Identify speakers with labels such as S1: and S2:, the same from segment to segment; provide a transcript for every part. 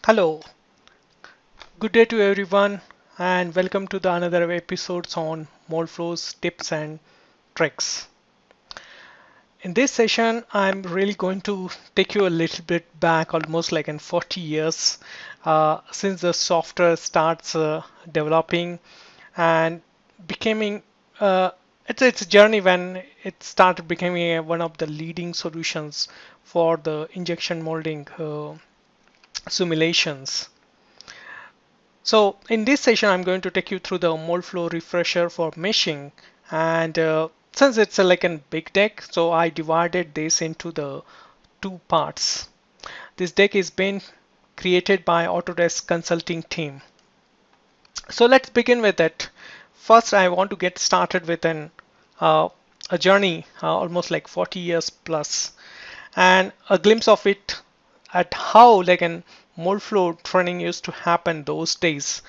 S1: Hello, good day to everyone, and welcome to the another episodes on Moldflow's tips and tricks. In this session, I'm really going to take you a little bit back, almost like in 40 years, since the software starts developing and becoming. It's a journey when it started becoming one of the leading solutions for the injection molding simulations. So in this session, I'm going to take you through the Moldflow refresher for meshing. And since it's like a big deck, so I divided this into the two parts. This deck is being created by Autodesk consulting team. So let's begin with it. First, I want to get started with uh, a journey almost like 40 years plus, and a glimpse of it at how like an Moldflow training used to happen those days.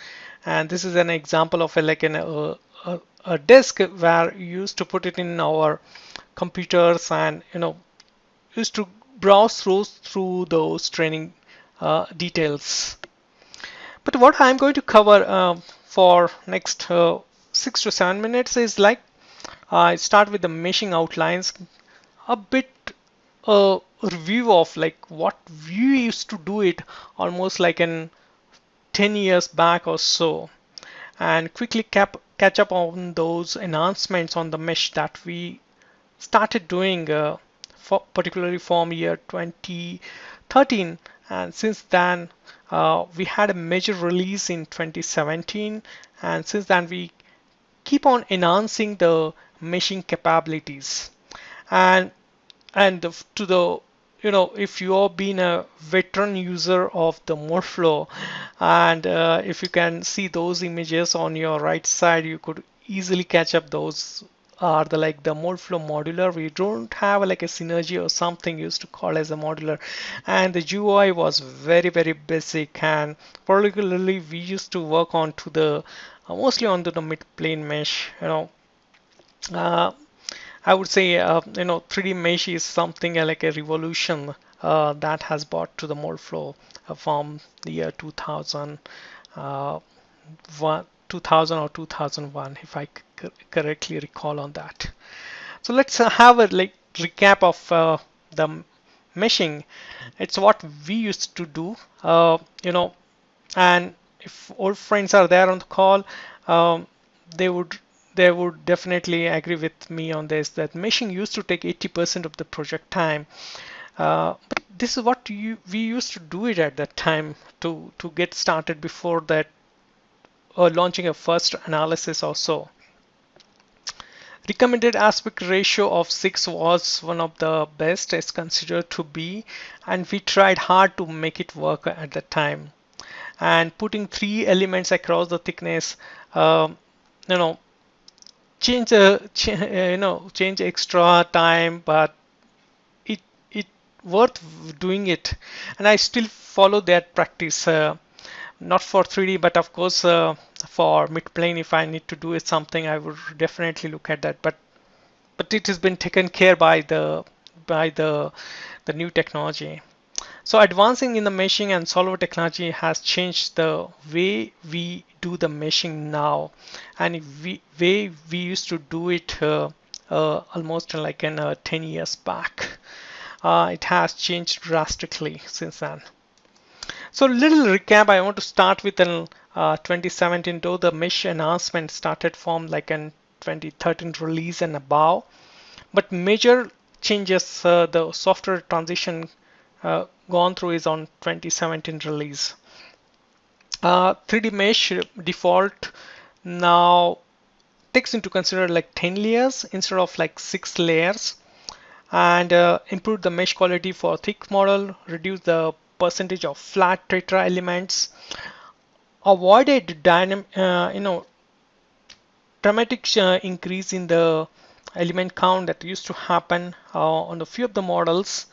S1: And this is an example of a disk where you used to put it in our computers and used to browse through those training details. But what I'm going to cover for next 6 to 7 minutes is like I start with the meshing outlines, a bit review of like what we used to do it almost like in 10 years back or so, and quickly catch up on those enhancements on the mesh that we started doing particularly from year 2013, and since then we had a major release in 2017, and since then we keep on enhancing the meshing capabilities. And and to the if you have been a veteran user of the Moldflow, and if you can see those images on your right side, you could easily catch up. Those are the Moldflow modular. We don't have like a synergy or something used to call as a modular, and the UI was very basic, and particularly we used to work on to the mostly onto the mid plane mesh. uh, I would say, 3D mesh is something like a revolution that has brought to the Moldflow from the year 2000, uh, 2000 or 2001, if I correctly recall on that. So let's have a like recap of the meshing. It's what we used to do, and if old friends are there on the call, um, they would they would definitely agree with me on this, that meshing used to take 80% of the project time. But this is what we used to do it at that time to get started before that, launching a first analysis or so. Recommended aspect ratio of 6 was one of the best as considered to be, and we tried hard to make it work at the time. And putting three elements across the thickness, um, you know, change extra time, but it worth doing it. And I still follow that practice. Not for 3D, but of course for mid-plane, if I need to do it something, I would definitely look at that. But it has been taken care by the new technology. So advancing in the meshing and solver technology has changed the way we do the meshing now, and way we used to do it almost like in 10 years back. It has changed drastically since then. So little recap, I want to start with an 2017, though the mesh enhancement started from like an 2013 release and above. But major changes, the software transition gone through is on 2017 release. 3D Mesh default now takes into consider like 10 layers instead of like 6 layers, and improve the mesh quality for thick model, reduce the percentage of flat tetra elements, avoided dramatic increase in the element count that used to happen on a few of the models,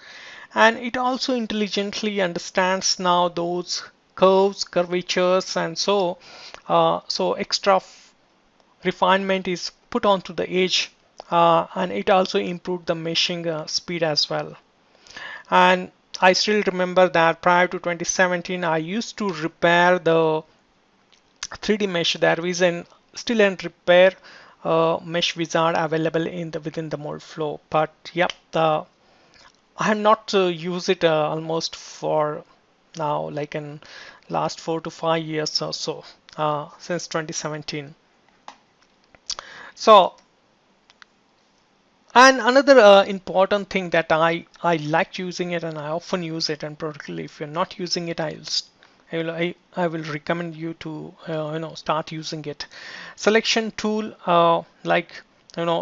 S1: and it also intelligently understands now those curves, curvatures, and so extra refinement is put onto the edge, and it also improved the meshing speed as well. And I still remember that prior to 2017, I used to repair the 3D mesh. There is an still an repair mesh wizard available in the within the Moldflow. But yep, I have not used it almost for now, like in last 4 to 5 years or so, since 2017. So, and another important thing that I like using it and I often use it, and particularly if you're not using it, I will recommend you to start using it. Selection tool, like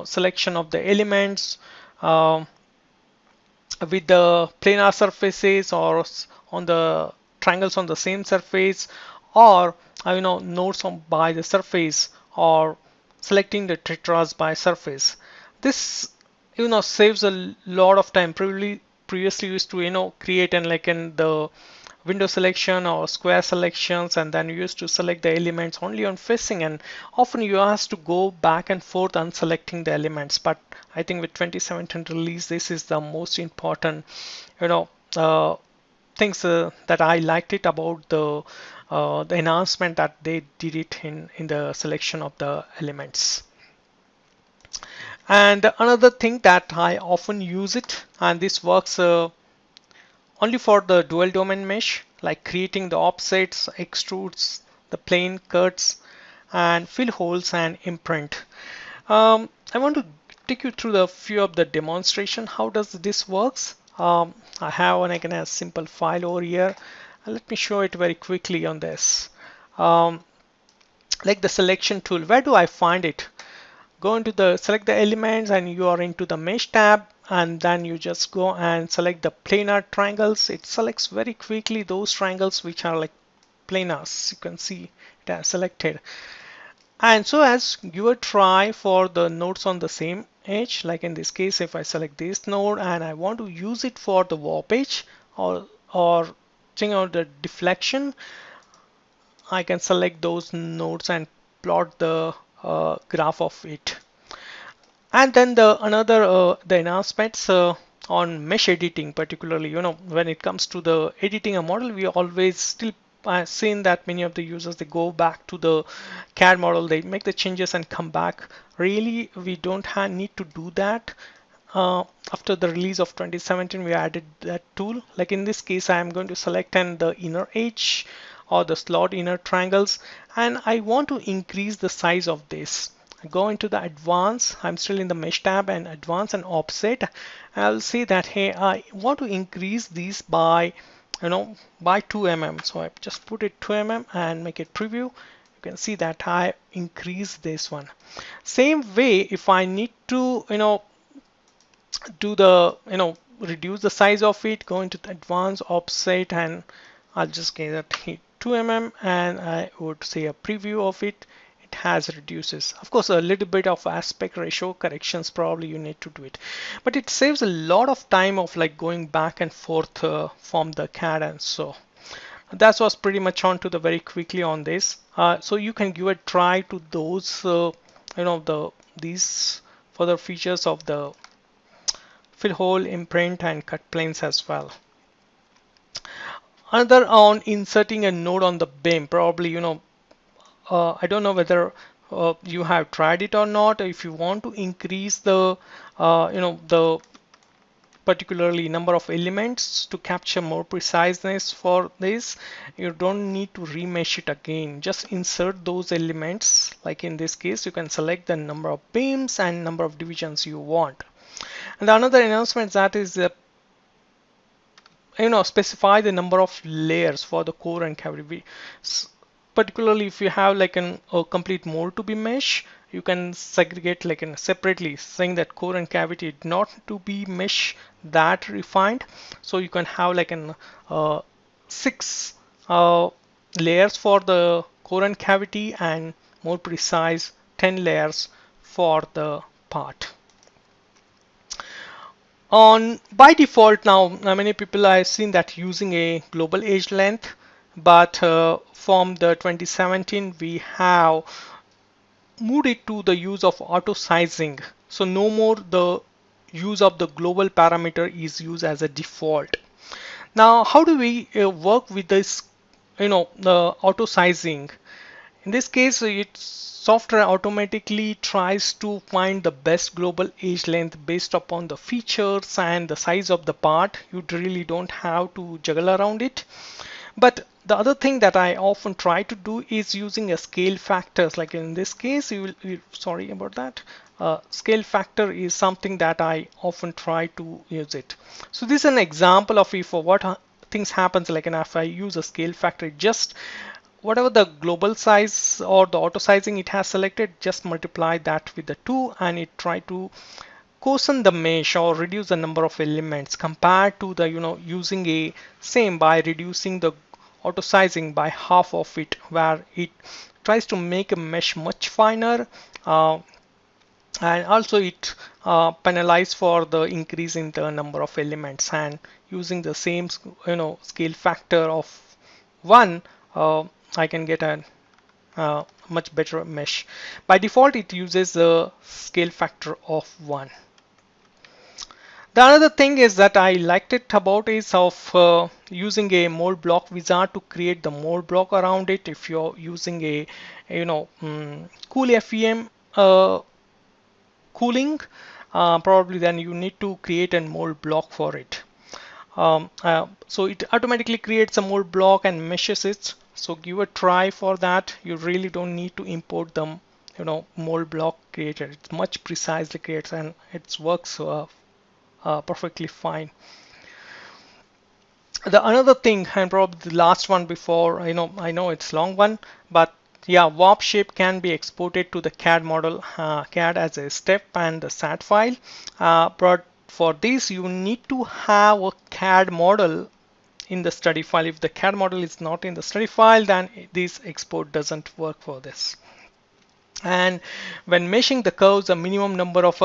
S1: selection of the elements uh, with the planar surfaces or on the triangles on the same surface, or nodes on by the surface, or selecting the tetras by surface. This saves a lot of time. Previously used to create and like in the window selection or square selections, and then you used to select the elements only on facing, and often you have to go back and forth unselecting the elements. But I think with 2017 release, this is the most important you know uh, things that I liked it about the enhancement that they did it in the selection of the elements. And another thing that I often use it, and this works only for the dual domain mesh, like creating the offsets, extrudes, the plane cuts, and fill holes and imprint. I want to take you through the few of the demonstration. How does this works? I have again a simple file over here. Let me show it very quickly on this. Um, like the selection tool, where do I find it? Go into the select the elements and you are into the mesh tab, and then you just go and select the planar triangles. It selects very quickly those triangles which are like planars. You can see it has selected. And so as you would try for the nodes on the same edge, like in this case, if I select this node and I want to use it for the warpage or checking out the deflection, I can select those nodes and plot the graph of it. And then the another the enhancements on mesh editing, particularly when it comes to the editing a model, we always still seen that many of the users, they go back to the CAD model, they make the changes and come back. Really, we don't need to do that. After the release of 2017, we added that tool. Like in this case, I am going to select the inner edge or the slot inner triangles, and I want to increase the size of this. I go into the advanced, I'm still in the mesh tab, and advanced and offset. I'll see that, hey, I want to increase these by by 2 mm. So I just put it 2 mm and make it preview. You can see that I increase this one. Same way, if I need to do the reduce the size of it, go into the advanced offset, and I'll just get that hit 2 mm, and I would say a preview of it. It has reduces. Of course, a little bit of aspect ratio corrections probably you need to do it, but it saves a lot of time of like going back and forth from the CAD. And so that was pretty much on to the very quickly on this. So you can give a try to those these further features of the fill hole, imprint, and cut planes as well. Another on inserting a node on the beam, probably I don't know whether you have tried it or not. If you want to increase the the particularly number of elements to capture more preciseness for this, you don't need to remesh it again. Just insert those elements. Like in this case, you can select the number of beams and number of divisions you want. And another announcement that is specify the number of layers for the core and cavity. Particularly if you have like a complete mold to be mesh, you can segregate like separately, saying that core and cavity not to be mesh that refined. So you can have like 6 layers for the core and cavity, and more precise 10 layers for the part. On by default now, many people I've seen that using a global edge length, but from the 2017 we have moved it to the use of auto sizing. So no more the use of the global parameter is used as a default. Now, how do we work with this, the auto sizing? In this case, software automatically tries to find the best global edge length based upon the features and the size of the part. You really don't have to juggle around it. But the other thing that I often try to do is using a scale factors. Like in this case, sorry about that. Scale factor is something that I often try to use it. So this is an example of if what things happens like, and if I use a scale factor, just whatever the global size or the auto sizing it has selected, just multiply that with the 2 and it try to coarsen the mesh or reduce the number of elements compared to the using a same by reducing the auto sizing by half of it, where it tries to make a mesh much finer, uh, and also it penalize for the increase in the number of elements. And using the same scale factor of 1, I can get a much better mesh. By default it uses a scale factor of 1. The another thing is that I liked it about is of using a mold block wizard to create the mold block around it. If you're using a cool FEM cooling, probably then you need to create a mold block for it. So it automatically creates a mold block and meshes it. So give a try for that. You really don't need to import them, mold block creator. It's much precisely creates and it works perfectly fine. The another thing, and probably the last one before, I know it's long one, but yeah, warp shape can be exported to the CAD model, CAD as a step and the SAT file. But for this, you need to have a CAD model in the study file. If the CAD model is not in the study file, then this export doesn't work for this. And when meshing the curves, the minimum number of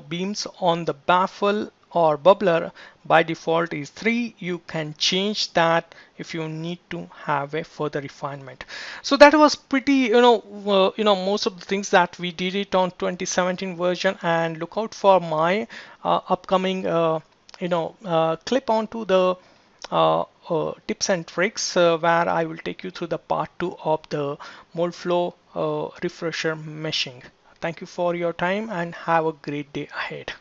S1: beams on the baffle or bubbler by default is 3. You can change that if you need to have a further refinement. So that was pretty most of the things that we did it on 2017 version. And look out for my upcoming clip onto the tips and tricks, where I will take you through the part 2 of the Moldflow refresher meshing. Thank you for your time and have a great day ahead.